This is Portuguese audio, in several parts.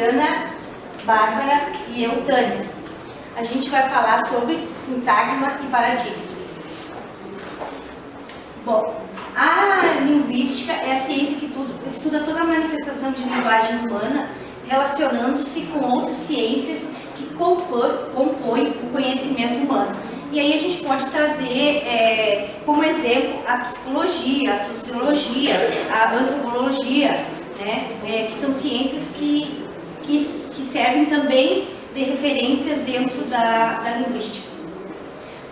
Mariana, Bárbara e eu, Tânia. A gente vai falar sobre sintagma e paradigma. Bom, a linguística é a ciência que estuda toda a manifestação de linguagem humana, relacionando-se com outras ciências que compõem o conhecimento humano. E aí a gente pode trazer como exemplo a psicologia, a sociologia, a antropologia, né, que são ciências que servem também de referências dentro da linguística.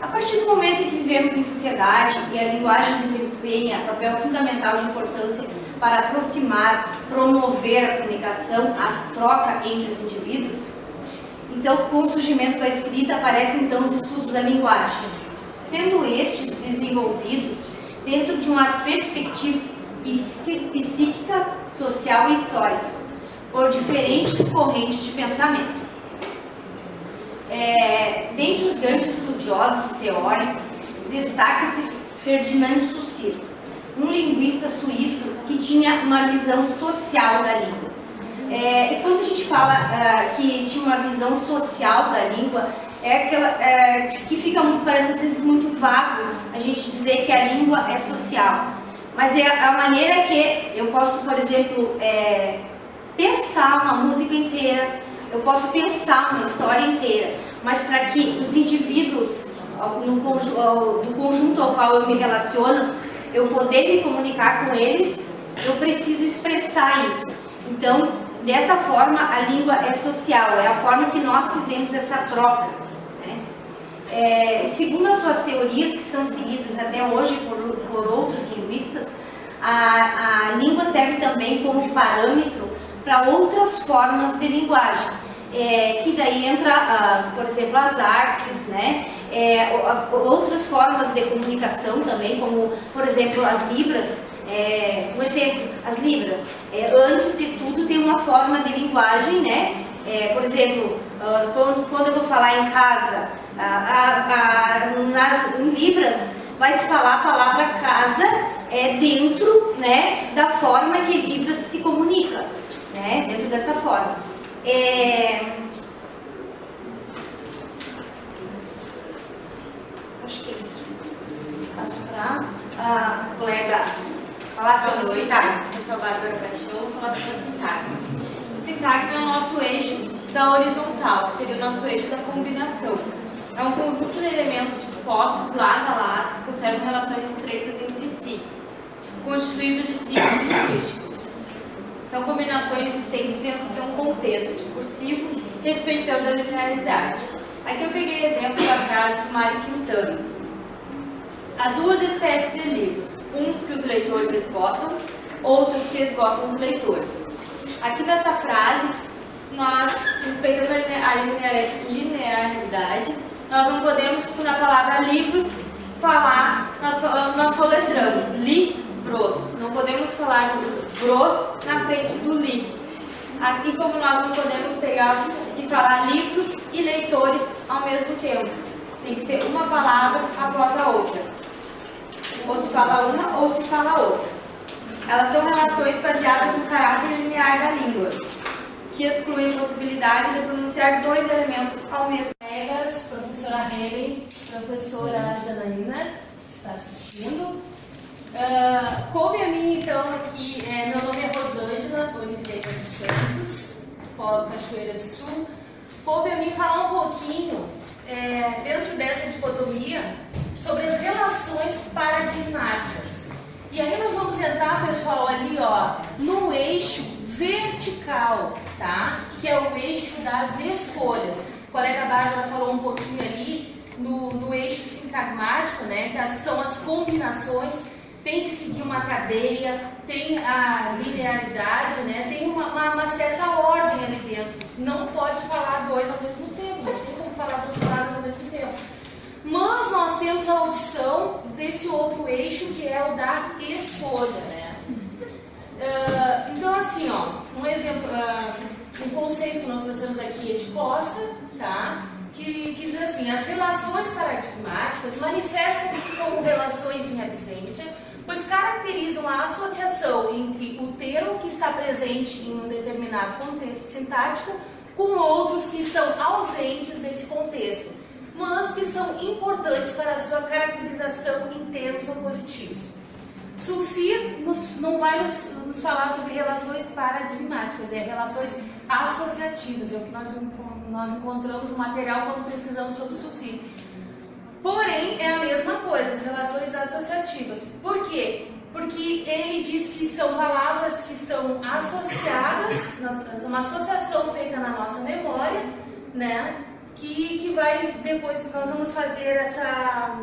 A partir do momento em que vivemos em sociedade e a linguagem desempenha papel fundamental de importância para aproximar, promover a comunicação, a troca entre os indivíduos, então, com o surgimento da escrita, aparecem então os estudos da linguagem, sendo estes desenvolvidos dentro de uma perspectiva psíquica, social e histórica, por diferentes correntes de pensamento. Dentre os grandes estudiosos teóricos, destaca-se Ferdinand Saussure, um linguista suíço que tinha uma visão social da língua. E quando a gente fala que tinha uma visão social da língua, é aquela que fica muito, parece às vezes muito vago a gente dizer que a língua é social. Mas é a maneira que eu posso, por exemplo, pensar uma música inteira, eu posso pensar uma história inteira, mas para que os indivíduos do conjunto ao qual eu me relaciono, eu poder me comunicar com eles, eu preciso expressar isso. Então, dessa forma, a língua é social, é a forma que nós fizemos essa troca. Né? Segundo as suas teorias, que são seguidas até hoje por outros linguistas, a língua serve também como parâmetro para outras formas de linguagem, que daí entra, por exemplo, as artes, né? Outras formas de comunicação também, como, por exemplo, as libras. Um exemplo, as libras, antes de tudo tem uma forma de linguagem, né? Por exemplo, quando eu vou falar em casa, em libras vai se falar a palavra casa dentro, né, da forma que libras se comunica, né? Dentro dessa forma. Acho que é isso. Passo para a colega falar sobre o sintagma. Eu sou a Bárbara Paixão, vou falar sobre o sintagma. O sintagma é o nosso eixo da horizontal, que seria o nosso eixo da combinação. É um conjunto de elementos dispostos lado a lado que conservam relações estreitas entre si, constituído de ciclos linguísticos. São combinações existentes dentro de um contexto discursivo, respeitando a linearidade. Aqui eu peguei exemplo da frase do Mário Quintana. Há duas espécies de livros, uns que os leitores esgotam, outros que esgotam os leitores. Aqui nessa frase, nós, respeitando a linearidade, nós não podemos, tipo, na palavra livros, falar, nós soletramos, livros. Não podemos falar bros na frente do li. Assim como nós não podemos pegar e falar livros e leitores ao mesmo tempo. Tem que ser uma palavra após a outra. Ou se fala uma ou se fala outra. Elas são relações baseadas no caráter linear da língua, que excluem a possibilidade de pronunciar dois elementos ao mesmo tempo. Colegas, professora Helen, professora Janaína, está assistindo. Coube a mim então aqui, meu nome é Rosângela Oliveira dos Santos, Polo Cachoeira do Sul. Coube a mim falar um pouquinho, dentro dessa dicotomia, sobre as relações paradigmáticas. E aí nós vamos entrar, pessoal, ali ó, no eixo vertical, tá? Que é o eixo das escolhas. A colega Bárbara falou um pouquinho ali no eixo sintagmático, né? Que são as combinações, tem que seguir uma cadeia, tem a linearidade, né? Tem uma certa ordem ali dentro. Não pode falar dois ao mesmo tempo, não tem como falar duas palavras ao mesmo tempo. Mas nós temos a opção desse outro eixo, que é o da escolha, né? Então, assim, ó, um exemplo, um conceito que nós trazemos aqui é de Costa, tá? Que diz assim: as relações paradigmáticas manifestam-se com como relações em absência, pois caracterizam a associação entre o termo que está presente em um determinado contexto sintático com outros que estão ausentes desse contexto, mas que são importantes para a sua caracterização em termos opositivos. Saussure não vai nos falar sobre relações paradigmáticas, relações associativas, é o que nós encontramos no material quando pesquisamos sobre Saussure. Porém, é a mesma coisa, as relações associativas. Por quê? Porque ele diz que são palavras que são associadas, uma associação feita na nossa memória, né? Que vai, depois nós vamos fazer essa...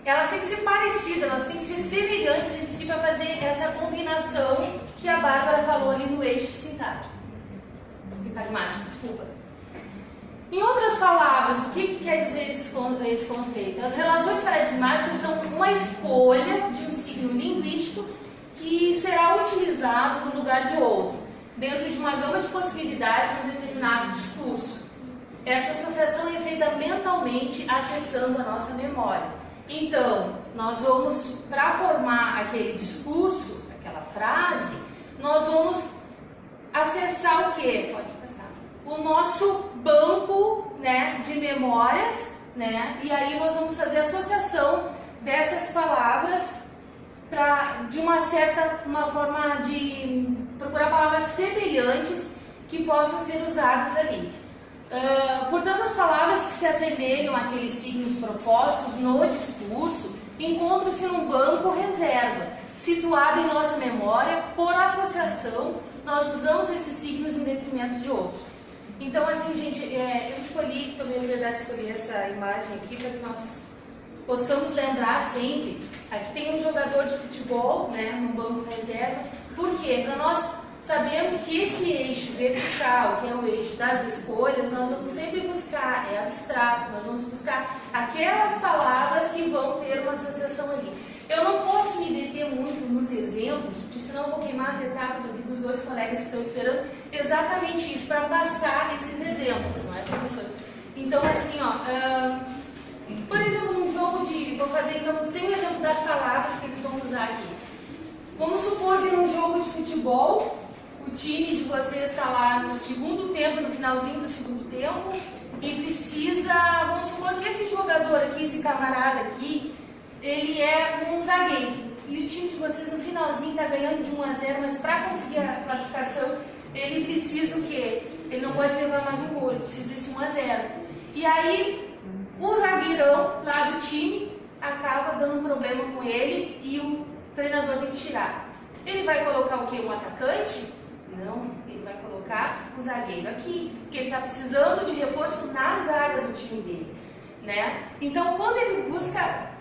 Elas têm que ser parecidas, elas têm que ser semelhantes entre si para fazer essa combinação que a Bárbara falou ali no eixo sintagmático, desculpa. Em outras palavras, o que quer dizer esse conceito? As relações paradigmáticas são uma escolha de um signo linguístico que será utilizado no lugar de outro, dentro de uma gama de possibilidades em um determinado discurso. Essa associação é feita mentalmente, acessando a nossa memória. Então, nós vamos, para formar aquele discurso, aquela frase, nós vamos acessar o quê? Pode passar. O nosso banco, né, de memórias, né, e aí nós vamos fazer a associação dessas palavras de uma forma de procurar palavras semelhantes que possam ser usadas ali. Portanto, as palavras que se assemelham àqueles signos propostos no discurso encontram-se num banco reserva, situado em nossa memória. Por associação, nós usamos esses signos em detrimento de outros. Então, assim, gente, eu tomei a liberdade de escolher essa imagem aqui para que nós possamos lembrar sempre. Aqui tem um jogador de futebol, né, no banco reserva. Por quê? Para nós sabemos que esse eixo vertical, que é o eixo das escolhas, nós vamos sempre buscar, é abstrato, nós vamos buscar aquelas palavras que vão ter uma associação ali. Eu não posso me deter muito nos exemplos, porque senão eu vou queimar as etapas aqui dos dois colegas que estão esperando exatamente isso, para passar esses exemplos, não é, professor? Então, assim, por exemplo, num jogo vou fazer então sem o exemplo das palavras que eles vão usar aqui. Vamos supor que num jogo de futebol, o time de vocês está lá no segundo tempo, no finalzinho do segundo tempo, e precisa, vamos supor que esse jogador aqui, esse camarada aqui, ele é um zagueiro, e o time de vocês no finalzinho está ganhando de 1-0, mas para conseguir a classificação, ele precisa o quê? Ele não pode levar mais um gol, ele precisa desse 1-0. E aí, o zagueirão lá do time acaba dando um problema com ele e o treinador tem que tirar. Ele vai colocar o quê? Um atacante? Não, ele vai colocar o zagueiro aqui, porque ele está precisando de reforço na zaga do time dele, né? Então, quando ele busca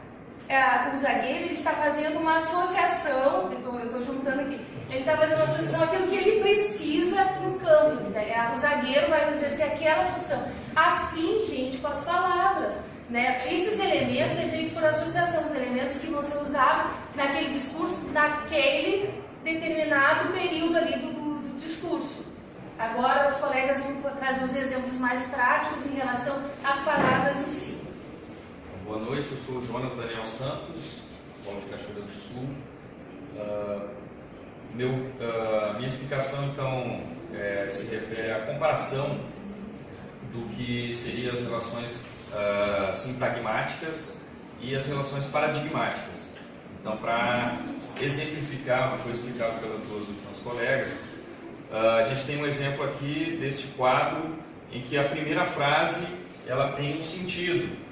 o zagueiro, ele está fazendo uma associação, eu estou juntando aqui, ele está fazendo uma associação àquilo que ele precisa no campo, né? O zagueiro vai exercer aquela função. Assim, gente, com as palavras, né? Esses elementos é feito por associação, os elementos que vão ser usados naquele discurso, naquele determinado período ali do discurso. Agora os colegas vão trazer os exemplos mais práticos em relação às palavras em si. Boa noite, eu sou o Jonas Daniel Santos, bom de Cachoeira do Sul. Minha explicação então se refere à comparação do que seriam as relações sintagmáticas e as relações paradigmáticas. Então, para exemplificar, como foi explicado pelas duas últimas colegas, a gente tem um exemplo aqui deste quadro em que a primeira frase ela tem um sentido.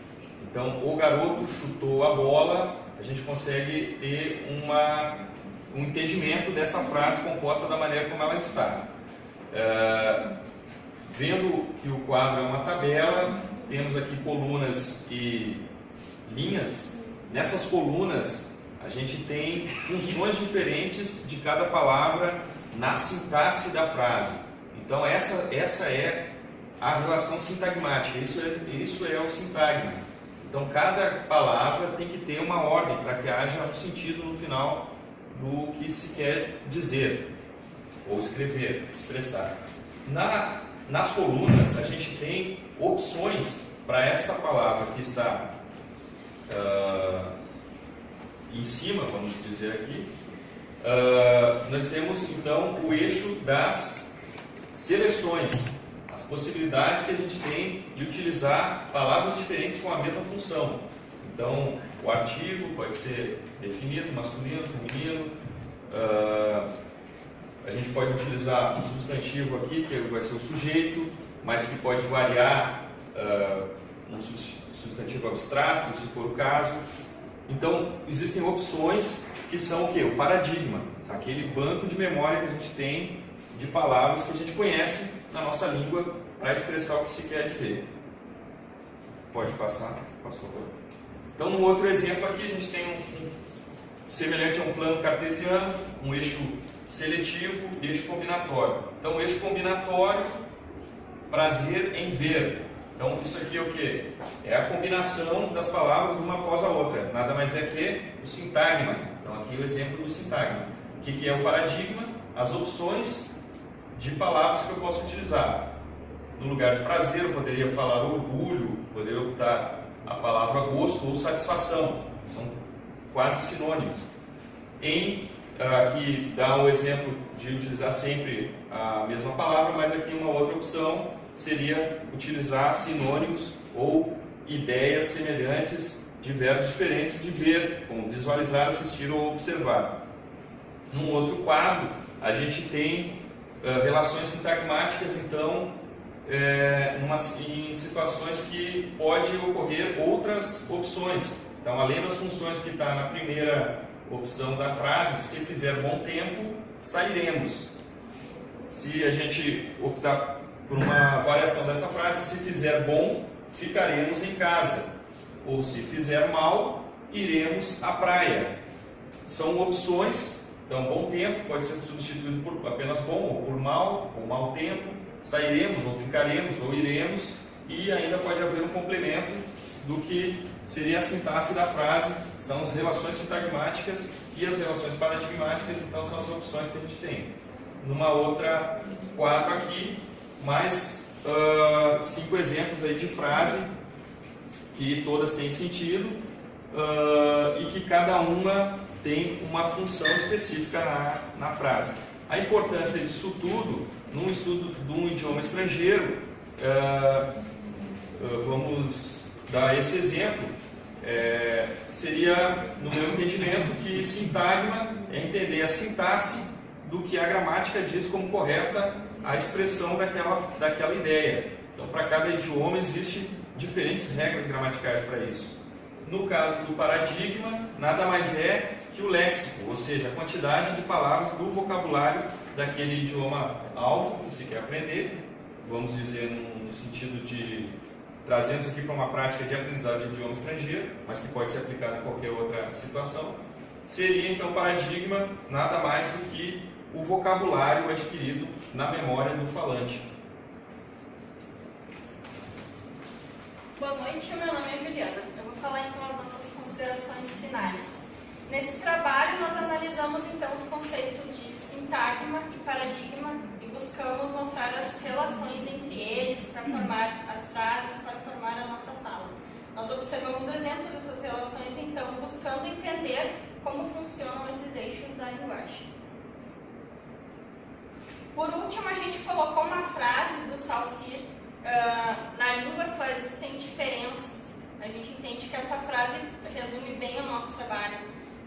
Então, o garoto chutou a bola, a gente consegue ter um entendimento dessa frase composta da maneira como ela está. Vendo que o quadro é uma tabela, temos aqui colunas e linhas. Nessas colunas, a gente tem funções diferentes de cada palavra na sintaxe da frase. Então, essa é a relação sintagmática, isso é o sintagma. Então, cada palavra tem que ter uma ordem para que haja um sentido no final do que se quer dizer, ou escrever, expressar. Nas colunas, a gente tem opções para esta palavra que está em cima, vamos dizer aqui, nós temos então o eixo das seleções, as possibilidades que a gente tem de utilizar palavras diferentes com a mesma função. Então, o artigo pode ser definido, masculino, feminino. A gente pode utilizar um substantivo aqui, que vai ser o sujeito, mas que pode variar um substantivo abstrato, se for o caso. Então, existem opções que são o quê? O paradigma, aquele banco de memória que a gente tem de palavras que a gente conhece na nossa língua para expressar o que se quer dizer. Pode passar, por favor. Então, no outro exemplo aqui, a gente tem semelhante a um plano cartesiano, um eixo seletivo e eixo combinatório. Então, o eixo combinatório, prazer em ver. Então, isso aqui é o quê? É a combinação das palavras uma após a outra. Nada mais é que o sintagma. Então, aqui é o exemplo do sintagma. O que é o paradigma? As opções de palavras que eu posso utilizar. No lugar de prazer, eu poderia falar orgulho, poderia optar a palavra gosto ou satisfação. São quase sinônimos. Aqui dá o exemplo de utilizar sempre a mesma palavra, mas aqui uma outra opção seria utilizar sinônimos ou ideias semelhantes de verbos diferentes de ver, como visualizar, assistir ou observar. Num outro quadro, a gente tem relações sintagmáticas, então, em situações que pode ocorrer outras opções. Então, além das funções que está na primeira opção da frase, se fizer bom tempo, sairemos. Se a gente optar por uma variação dessa frase, se fizer bom, ficaremos em casa. Ou se fizer mal, iremos à praia. São opções. Então, bom tempo pode ser substituído por apenas bom, ou por mal, ou mau tempo. Sairemos, ou ficaremos, ou iremos. E ainda pode haver um complemento do que seria a sintaxe da frase. São as relações sintagmáticas e as relações paradigmáticas. Então, são as opções que a gente tem. Numa outra quadro aqui, mais 5 exemplos aí de frase que todas têm sentido e que cada uma tem uma função específica na frase. A importância disso tudo, num estudo de um idioma estrangeiro, vamos dar esse exemplo, seria, no meu entendimento, que sintagma é entender a sintaxe do que a gramática diz como correta a expressão daquela ideia. Então, para cada idioma existem diferentes regras gramaticais para isso. No caso do paradigma, nada mais é que o léxico, ou seja, a quantidade de palavras do vocabulário daquele idioma alvo que se quer aprender, vamos dizer no sentido de trazendo isso aqui para uma prática de aprendizado de idioma estrangeiro, mas que pode ser aplicada em qualquer outra situação. Seria então paradigma nada mais do que o vocabulário adquirido na memória do falante. Boa noite, meu nome é Juliana. Eu vou falar então as nossas considerações finais. Nesse trabalho nós analisamos então os conceitos de sintagma e paradigma e buscamos mostrar as relações entre eles para formar as frases, para formar a nossa fala. Nós observamos exemplos dessas relações então buscando entender como funcionam esses eixos da linguagem. Por último, a gente colocou uma frase do Saussure, na língua só existem diferenças. A gente entende que essa frase resume bem o nosso trabalho.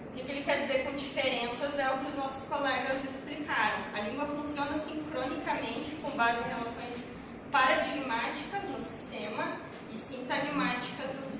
O que ele quer dizer com diferenças é o que os nossos colegas explicaram. A língua funciona sincronicamente com base em relações paradigmáticas no sistema e sintagmáticas nos